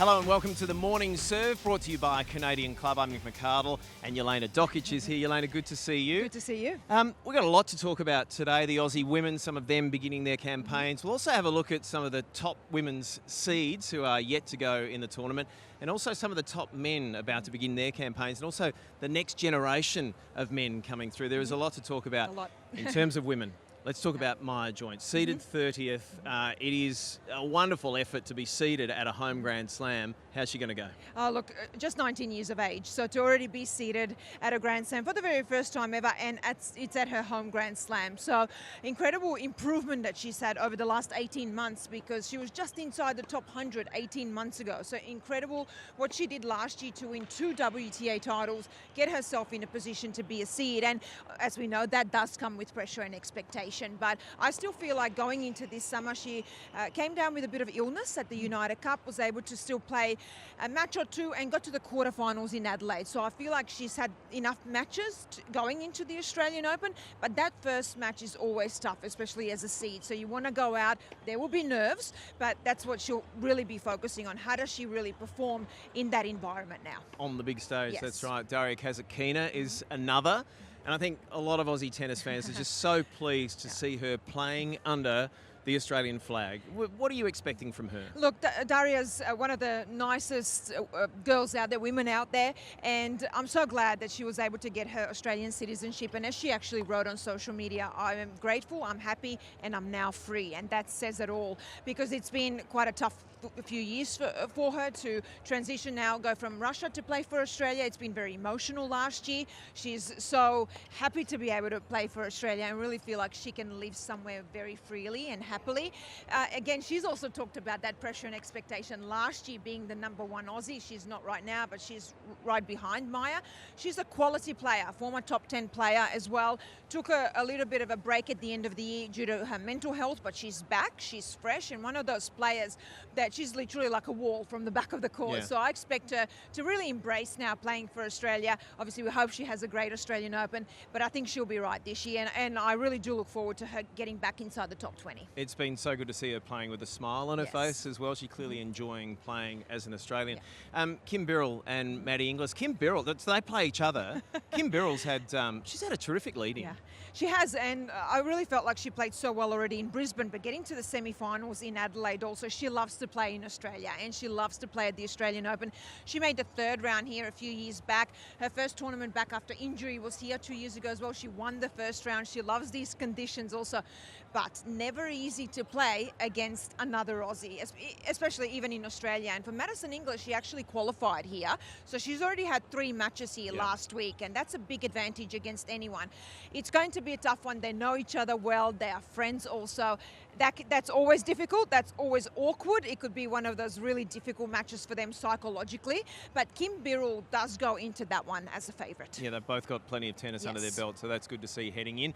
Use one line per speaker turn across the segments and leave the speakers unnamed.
Hello and welcome to the Morning Serve, brought to you by Canadian Club. I'm Nick McArdle and Jelena Dokic is here. Jelena, good to see you.
Good to see you.
We've got a lot to talk about today. The Aussie women, some of them beginning their campaigns. We'll also have a look at some of the top women's seeds who are yet to go in the tournament, and also some of the top men about to begin their campaigns, and also the next generation of men coming through. There is a lot to talk about in terms of women. Let's talk about Maya Joint. Seeded 30th. It is a wonderful effort to be seeded at a home Grand Slam. How's she going to go?
Oh, look, just 19 years of age. So to already be seeded at a Grand Slam for the very first time ever, and it's at her home Grand Slam. So incredible improvement that she's had over the last 18 months, because she was just inside the top 100 18 months ago. So incredible what she did last year to win 2 WTA titles, get herself in a position to be a seed. And as we know, that does come with pressure and expectation. But I still feel like going into this summer, she came down with a bit of illness at the United Cup, was able to still play a match or two and got to the quarterfinals in Adelaide. So I feel like she's had enough matches going into the Australian Open, but that first match is always tough, especially as a seed. So you want to go out, there will be nerves, but that's what she'll really be focusing on. How does she really perform in that environment now? On
the big stage,
yes.
That's right. Kasatkina is another. And I think a lot of Aussie tennis fans are just so pleased to see her playing under the Australian flag. What are you expecting from her?
Look, Daria's one of the nicest girls out there, women out there, and I'm so glad that she was able to get her Australian citizenship. And as she actually wrote on social media, I am grateful, I'm happy, and I'm now free. And that says it all, because it's been quite a tough few years for her to transition now, go from Russia to play for Australia. It's been very emotional last year. She's so happy to be able to play for Australia and really feel like she can live somewhere very freely and happily. Again, she's also talked about that pressure and expectation last year, being the #1 Aussie. She's not right now, but she's right behind Maya. She's a quality player, former top 10 player as well. Took a little bit of a break at the end of the year due to her mental health, but she's back, she's fresh, and one of those players that she's literally like a wall from the back of the court.
Yeah.
So I expect her to really embrace now playing for Australia. Obviously, we hope she has a great Australian Open, but I think she'll be right this year, and I really do look forward to her getting back inside the top 20.
It's been so good to see her playing with a smile on her face as well. She's clearly enjoying playing as an Australian.
Yeah.
Kim Birrell and Maddie Inglis. Kim Birrell, they play each other. Kim Birrell's had, she's had a terrific lead-in.
Yeah, she has, and I really felt like she played so well already in Brisbane, but getting to the semi-finals in Adelaide also, she loves to play in Australia, and she loves to play at the Australian Open. She made the 3rd round here a few years back. Her first tournament back after injury was here 2 years ago as well. She won the 1st round. She loves these conditions also, but never easy to play against another Aussie, especially even in Australia. And for Madison English, she actually qualified here, so she's already had 3 matches here last week, and that's a big advantage against anyone. It's going to be a tough one. They know each other well. They are friends also. That's always difficult. That's always awkward. It could be one of those really difficult matches for them psychologically. But Kim Birrell does go into that one as a favourite.
Yeah, they've both got plenty of tennis under their belt, so that's good to see heading in.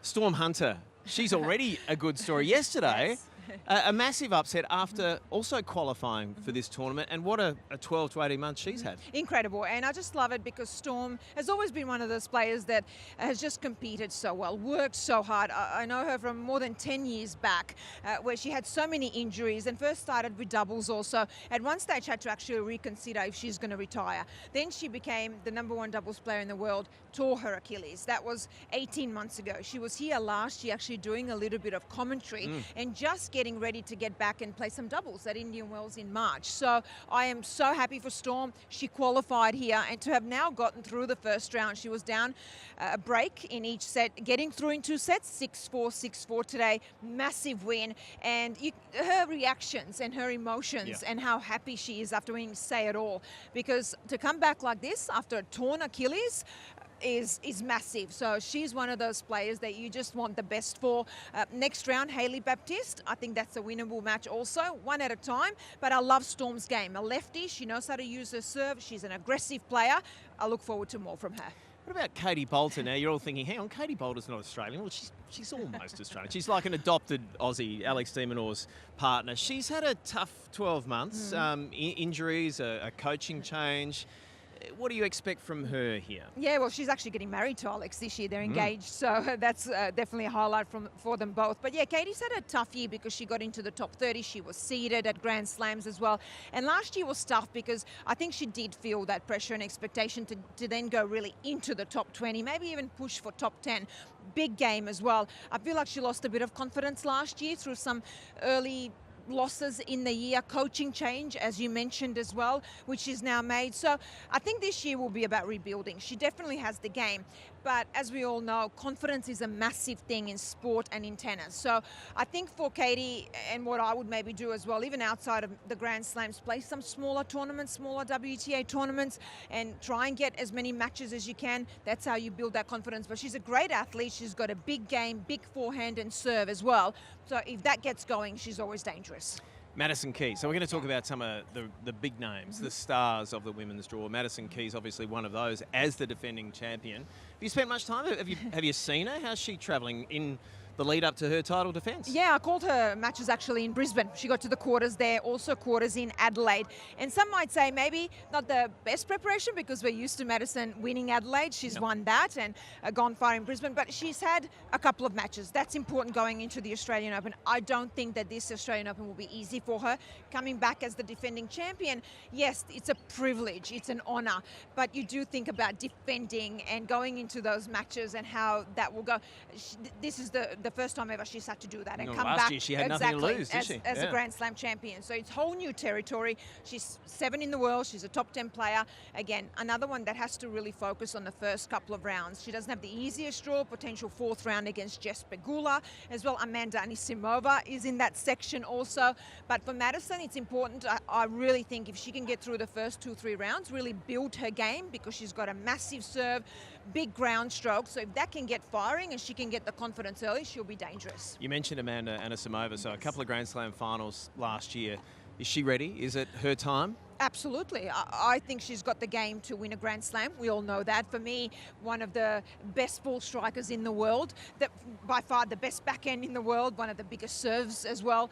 Storm Hunter, she's already a good story. Yesterday, a massive upset after also qualifying for this tournament, and what a 12 to 18 months she's had.
Incredible, and I just love it because Storm has always been one of those players that has just competed so well, worked so hard. I know her from more than 10 years back, where she had so many injuries and first started with doubles also. At one stage had to actually reconsider if she's going to retire. Then she became the #1 doubles player in the world, tore her Achilles. That was 18 months ago. She was here last year actually doing a little bit of commentary and just getting ready to get back and play some doubles at Indian Wells in March. So I am so happy for Storm. She qualified here, and to have now gotten through the 1st round, she was down a break in each set, getting through in 2 sets, 6-4, 6-4 today, massive win. And her reactions and her emotions and how happy she is after winning say it all, because to come back like this after a torn Achilles is massive. So she's one of those players that you just want the best for. Next round, Hailey Baptiste. I think that's a winnable match also, one at a time. But I love Storm's game. A lefty, she knows how to use her serve. She's an aggressive player. I look forward to more from her.
What about Katie Boulter now? You're all thinking, hang on, Katie Boulter's not Australian. Well, she's almost Australian. She's like an adopted Aussie, Alex de Minaur's partner. She's had a tough 12 months, injuries, a coaching change.
What
do you expect from her here?
Yeah, well, she's actually getting married to Alex this year. They're engaged, so that's definitely a highlight for them both. But yeah, Katie's had a tough year because she got into the top 30. She was seeded at Grand Slams as well. And last year was tough because I think she did feel that pressure and expectation to then go really into the top 20, maybe even push for top 10. Big game as well. I feel like she lost a bit of confidence last year through some early losses in the year, coaching change, as you mentioned as well, which she's now made. So I think this year will be about rebuilding. She definitely has the game. But as we all know, confidence is a massive thing in sport and in tennis. So I think for Katie, and what I would maybe do as well, even outside of the Grand Slams, play some smaller tournaments, smaller WTA tournaments, and try and get as many matches as you can. That's how you build that confidence. But she's a great athlete. She's got a big game, big forehand and serve as well. So if that gets going, she's always dangerous.
Madison Keys. So we're going to talk about some of the big names, the stars of the women's draw. Madison Keys, obviously one of those, as the defending champion. Have you spent much time? Have you seen her? How's she travelling in the lead up to her title defence?
Yeah, I called her matches actually in Brisbane. She got to the quarters there, also quarters in Adelaide. And some might say maybe not the best preparation because we're used to Madison winning Adelaide. She's won that and gone far in Brisbane, but she's had a couple of matches. That's important going into the Australian Open. I don't think that this Australian Open will be easy for her. Coming back as the defending champion, yes, it's a privilege, it's an honour, but you do think about defending and going into those matches and how that will go. This is the first time ever she's had to do that and come
last
back
year she had nothing to lose, did she?
As a Grand Slam champion. So it's whole new territory. She's 7 in the world. She's a top 10 player. Again, another one that has to really focus on the first couple of rounds. She doesn't have the easiest draw, potential 4th round against Jess Pegula as well. Amanda Anisimova is in that section also. But for Madison, it's important. I really think if she can get through the first 2-3 rounds, really build her game because she's got a massive serve, big ground stroke. So if that can get firing and she can get the confidence early, she'll be dangerous.
You mentioned Amanda Anisimova, so a couple of Grand Slam finals last year. Is she ready? Is it her time?
Absolutely. I think she's got the game to win a Grand Slam. We all know that. For me, one of the best ball strikers in the world, by far the best backhand in the world, one of the biggest serves as well.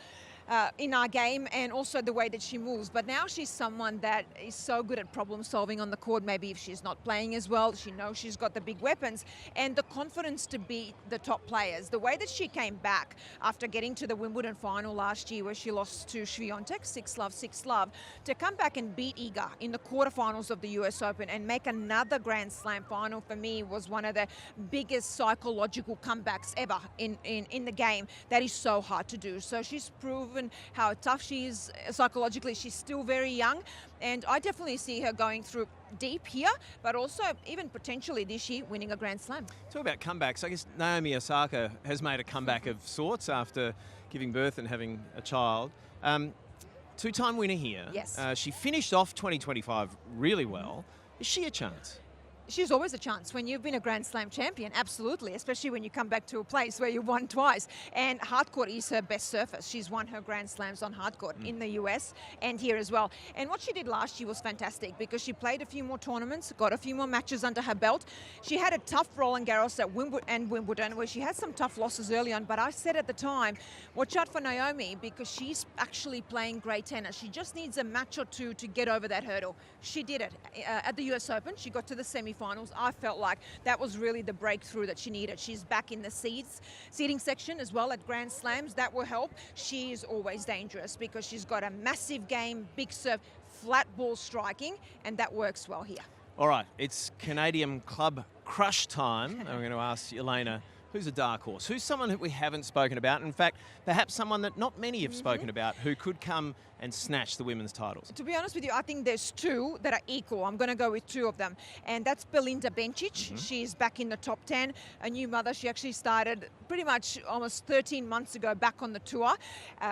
In our game, and also the way that she moves. But now she's someone that is so good at problem solving on the court. Maybe if she's not playing as well, she knows she's got the big weapons and the confidence to beat the top players. The way that she came back after getting to the Wimbledon final last year where she lost to Swiatek 6-love, 6-love, to come back and beat Iga in the quarterfinals of the US Open and make another Grand Slam final, for me was one of the biggest psychological comebacks ever in the game. That is so hard to do. So she's proven how tough she is psychologically. She's still very young, and I definitely see her going through deep here, but also even potentially this year winning a Grand Slam.
Talk about comebacks. I guess Naomi Osaka has made a comeback of sorts after giving birth and having a child. 2-time winner here.
Yes.
She finished off 2025 really well. Is she a chance?
She's always a chance. When you've been a Grand Slam champion, absolutely, especially when you come back to a place where you won twice. And hardcourt is her best surface. She's won her Grand Slams on hardcourt in the US and here as well. And what she did last year was fantastic because she played a few more tournaments, got a few more matches under her belt. She had a tough Roland Garros at Wimbledon where she had some tough losses early on, but I said at the time, watch out for Naomi because she's actually playing great tennis. She just needs a match or two to get over that hurdle. She did it. At the US Open, she got to the semi-finals. I felt like that was really the breakthrough that she needed. She's back in the seeding section as well at Grand Slams. That will help. She is always dangerous because she's got a massive game, big serve, flat ball striking, and that works well here.
All right, it's Canadian Club Crush time. I'm going to ask Jelena, who's a dark horse? Who's someone that we haven't spoken about? In fact, perhaps someone that not many have spoken about who could come and snatch the women's titles.
To be honest with you, I think there's 2 that are equal. I'm going to go with 2 of them. And that's Belinda Bencic. She's back in the top 10. A new mother. She actually started pretty much almost 13 months ago back on the tour.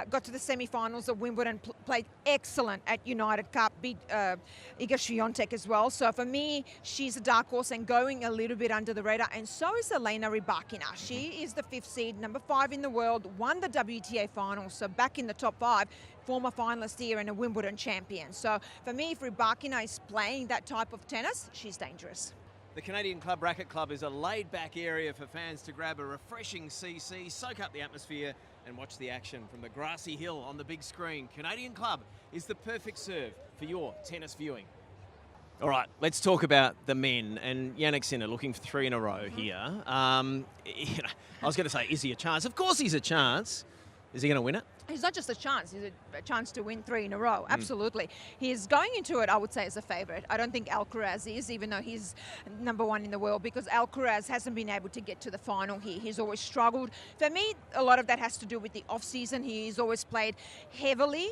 Got to the semi-finals of Wimbledon, played excellent at United Cup, beat Iga Swiatek as well. So for me, she's a dark horse and going a little bit under the radar. And so is Elena Rybakina. She is the 5th seed, number 5 in the world, won the WTA finals, so back in the top 5. Former finalist here and a Wimbledon champion. So for me, if Rybakina is playing that type of tennis, she's dangerous.
The Canadian Club Racket Club is a laid-back area for fans to grab a refreshing CC, soak up the atmosphere and watch the action from the grassy hill on the big screen. Canadian Club is the perfect serve for your tennis viewing. All right, let's talk about the men, and Jannik Sinner looking for 3 in a row here. I was going to say, is he a chance? Of course he's a chance. Is he going to win it?
He's not just a chance, he's a chance to win 3 in a row. Absolutely. He's going into it, I would say, as a favourite. I don't think Alcaraz is, even though he's #1 in the world, because Alcaraz hasn't been able to get to the final here. He's always struggled. For me, a lot of that has to do with the off-season. He's always played heavily,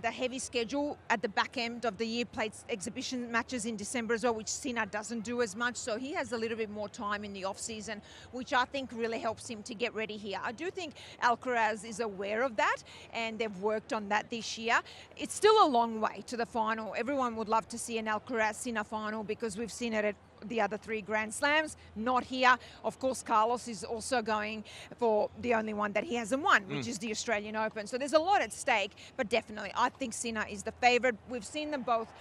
the heavy schedule at the back end of the year, played exhibition matches in December as well, which Sinner doesn't do as much. So he has a little bit more time in the off-season, which I think really helps him to get ready here. I do think Alcaraz is aware of that, and they've worked on that this year. It's still a long way to the final. Everyone would love to see an Alcaraz Sinner final because we've seen it at the other 3 Grand Slams, not here. Of course, Carlos is also going for the only one that he hasn't won, which is the Australian Open. So there's a lot at stake, but definitely I think Sinner is the favourite. We've seen them both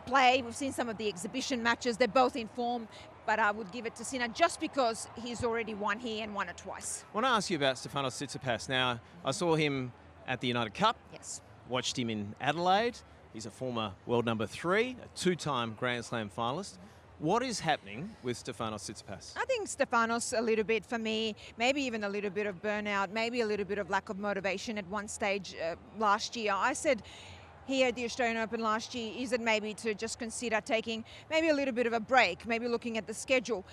play. We've seen some of the exhibition matches. They're both in form, but I would give it to Sinner just because he's already won here and won it twice.
I want to ask you about Stefanos Tsitsipas. Now, I saw him at the United Cup.
Yes.
Watched him in Adelaide. He's a former world #3, a 2-time Grand Slam finalist. What is happening with Stefanos Tsitsipas?
I think Stefanos, a little bit for me, maybe even a little bit of burnout, maybe a little bit of lack of motivation at one stage last year. I said here at the Australian Open last year, is it maybe to just consider taking maybe a little bit of a break, maybe looking at the schedule,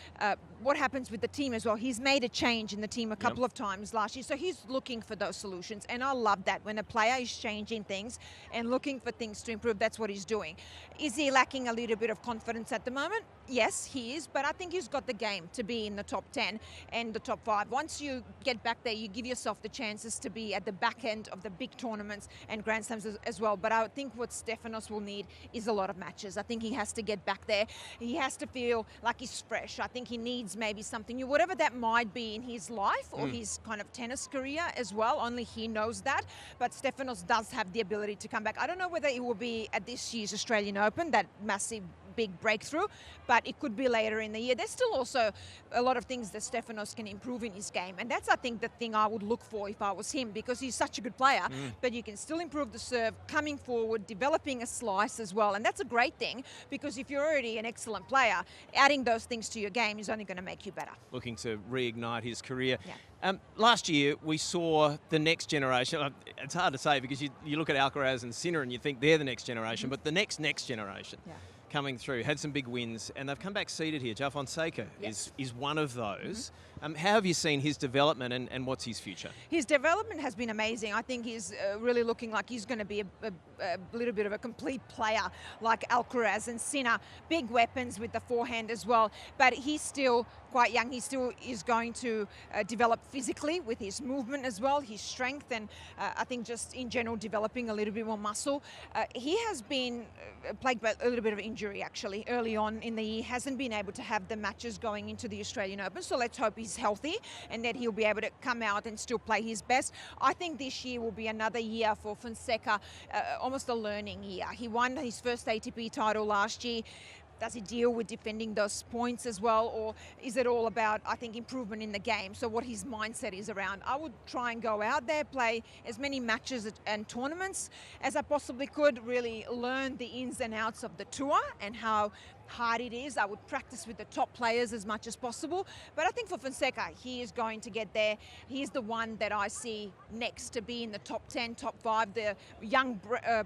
what happens with the team as well. He's made a change in the team a couple of times last year, so he's looking for those solutions, and I love that. When a player is changing things and looking for things to improve, that's what he's doing. Is he lacking a little bit of confidence at the moment? Yes, he is, but I think he's got the game to be in the top 10 and the top 5. Once you get back there, you give yourself the chances to be at the back end of the big tournaments and Grand Slams as well. But I think what Stefanos will need is a lot of matches. I think he has to get back there. He has to feel like he's fresh. I think he needs maybe something new, whatever that might be in his life or his kind of tennis career as well. Only he knows that. But Stefanos does have the ability to come back. I don't know whether it will be at this year's Australian Open, that massive big breakthrough, but it could be later in the year. There's still also a lot of things that Stefanos can improve in his game, and that's, I think, the thing I would look for if I was him, because he's such a good player, but you can still improve the serve, coming forward, developing a slice as well, and that's a great thing, because if you're already an excellent player, adding those things to your game is only going to make you better.
Looking to reignite his career.
Yeah.
Last year, we saw the next generation. It's hard to say because you look at Alcaraz and Sinner and you think they're the next generation, but the next generation coming through, had some big wins, and they've come back seeded here. Joao Fonseca is one of those. How have you seen his development, and what's his future?
His development has been amazing. I think he's really looking like he's going to be a little bit of a complete player like Alcaraz and Sinner. Big weapons with the forehand as well, but he's still quite young. He still is going to develop physically with his movement as well, his strength, and I think just in general developing a little bit more muscle. He has been plagued by a little bit of injury actually early on in the year. Hasn't been able to have the matches going into the Australian Open, so let's hope he's healthy and that he'll be able to come out and still play his best. I think this year will be another year for Fonseca, almost a learning year. He won his first ATP title last year. Does he deal with defending those points as well, or is it all about, I think, improvement in the game? So what his mindset is around. I would try and go out there, play as many matches and tournaments as I possibly could, really learn the ins and outs of the tour and how hard it is. I would practice with the top players as much as possible. But I think for Fonseca, he is going to get there. He's the one that I see next to be in the top 10, top 5, the young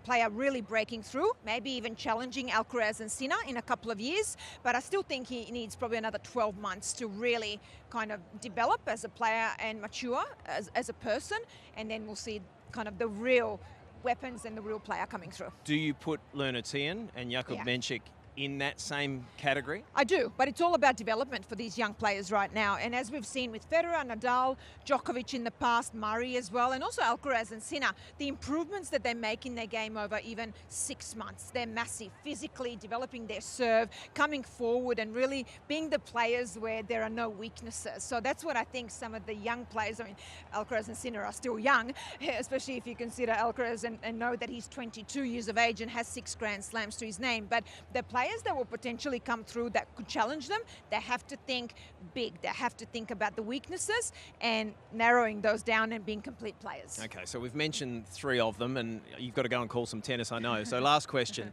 player really breaking through, maybe even challenging Alcaraz and Sinner in a couple of years. But I still think he needs probably another 12 months to really kind of develop as a player and mature as a person. And then we'll see kind of the real weapons and the real player coming through.
Do you put Lerner Tien and Jakub Menchik in that same category?
I do, but it's all about development for these young players right now. And as we've seen with Federer, Nadal, Djokovic in the past, Murray as well, and also Alcaraz and Sinner, the improvements that they make in their game over even 6 months, they're massive. Physically developing their serve, coming forward and really being the players where there are no weaknesses. So that's what I think some of the young players, I mean, Alcaraz and Sinner are still young, especially if you consider Alcaraz and know that he's 22 years of age and has 6 Grand Slams to his name, but the players players that will potentially come through that could challenge them, they have to think big. They have to think about the weaknesses and narrowing those down and being complete players.
Okay, so we've mentioned 3 of them, and you've got to go and call some tennis, I know. So last question,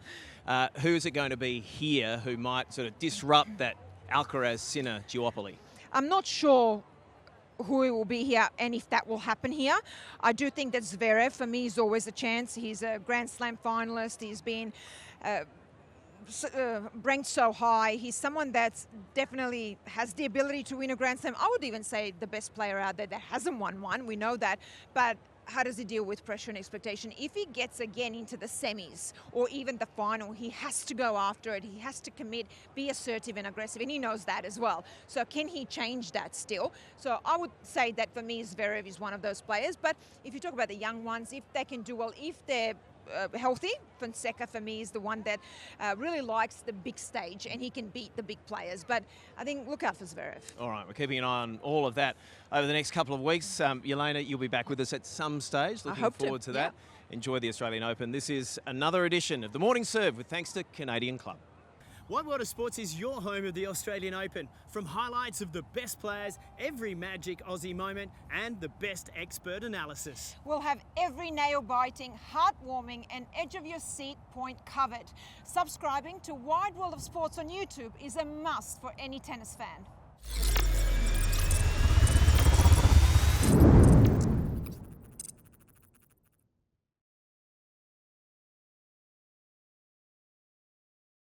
who is it going to be here who might sort of disrupt that Alcaraz Sinner duopoly?
I'm not sure who will be here and if that will happen here. I do think that Zverev, for me, is always a chance. He's a Grand Slam finalist. He's been ranked so high. He's someone that definitely has the ability to win a Grand Slam. I would even say the best player out there that hasn't won one. We know that. But how does he deal with pressure and expectation? If he gets again into the semis or even the final, he has to go after it. He has to commit, be assertive and aggressive, and he knows that as well. So can he change that still? So I would say that for me, Zverev is one of those players. But if you talk about the young ones, if they can do well, if they're healthy, Fonseca for me is the one that really likes the big stage and he can beat the big players. But I think look out for Zverev.
All right, we're keeping an eye on all of that over the next couple of weeks. Jelena, you'll be back with us at some stage. Looking forward to that. Enjoy the Australian Open. This is another edition of the Morning Serve with thanks to Canadian Club.
WWOS Sports is your home of the Australian Open. From highlights of the best players, every magic Aussie moment, and the best expert analysis.
We'll have every nail-biting, heartwarming and edge-of-your-seat point covered. Subscribing to Wide World of Sports on YouTube is a must for any tennis fan.